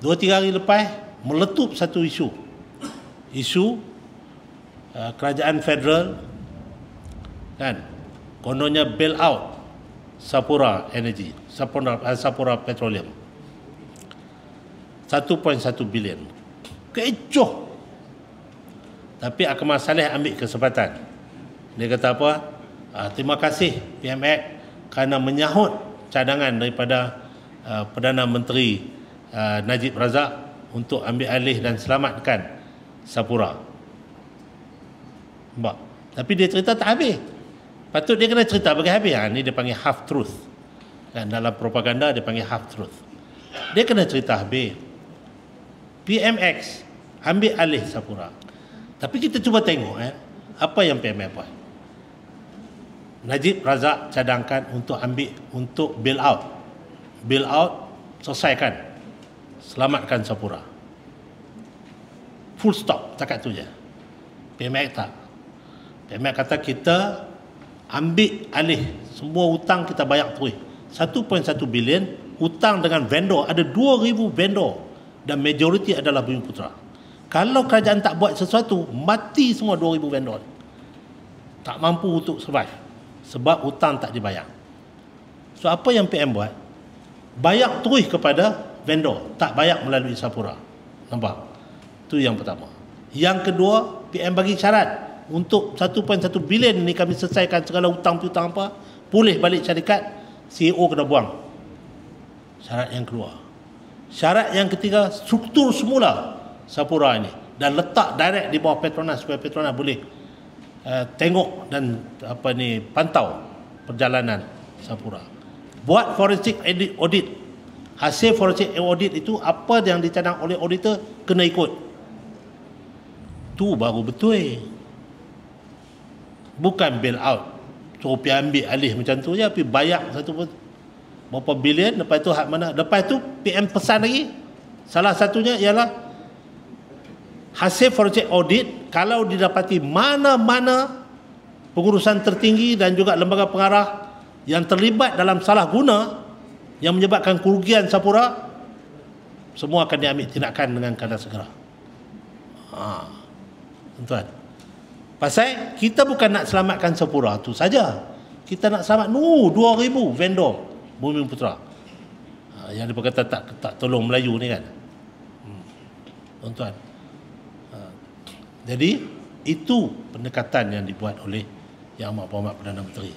2-3 hari lepas meletup satu isu kerajaan federal kan kononnya bail out Sapura Energy, Sapura Petroleum 1.1 bilion. Kecoh. Tapi Akmal Saleh ambil kesempatan. Dia kata apa? Terima kasih PMX kerana menyahut cadangan daripada Perdana Menteri Najib Razak untuk ambil alih dan selamatkan Sapura. Nampak? Tapi dia cerita tak habis. Patut dia kena cerita bagi habis. Ni dia panggil half truth. Kan, dalam propaganda dia panggil half truth. Dia kena cerita habis. PMX ambil alih Sapura. Tapi kita cuba tengok apa yang PMX buat. Najib Razak cadangkan untuk bail out. Bail out, selesaikan. Selamatkan Sapura. Full stop, takat tu je. PMX tak. PMX kata kita ambil alih semua hutang, kita bayar terus 1.1 bilion hutang dengan vendor. Ada 2,000 vendor dan majoriti adalah Bumiputera. Kalau kerajaan tak buat sesuatu, mati semua 2,000 vendor. Tak mampu untuk survive sebab hutang tak dibayar. So apa yang PM buat? Bayar terus kepada vendor, tak bayar melalui Sapura. Nampak? Itu yang pertama. Yang kedua, PM bagi syarat untuk 1.1 bilion ni kami selesaikan segala hutang-hutang apa, pulih balik syarikat, CEO kena buang. Syarat yang keluar. Syarat yang ketiga, struktur semula Sapura ini dan letak direct di bawah Petronas supaya Petronas boleh tengok dan pantau perjalanan Sapura. Buat forensik audit. Hasil forensik audit itu apa yang dicadang oleh auditor kena ikut. Tu baru betul. Bukan bail out. So pergi ambil alih macam tu je, pergi bayar berapa bilion, lepas tu hak mana? Lepas tu PM pesan lagi. Salah satunya ialah hasil forensik audit kalau didapati mana-mana pengurusan tertinggi dan juga lembaga pengarah yang terlibat dalam salah guna yang menyebabkan kerugian Sapura, semua akan diambil tindakan dengan kadar segera. Tuan. Pasal kita bukan nak selamatkan Sapura tu saja. Kita nak selamat 2,000 vendor Bumiputera. Yang dia kata tak tolong Melayu ni kan. Tuan. Jadi itu pendekatan yang dibuat oleh Yang Amat Berhormat Perdana Menteri.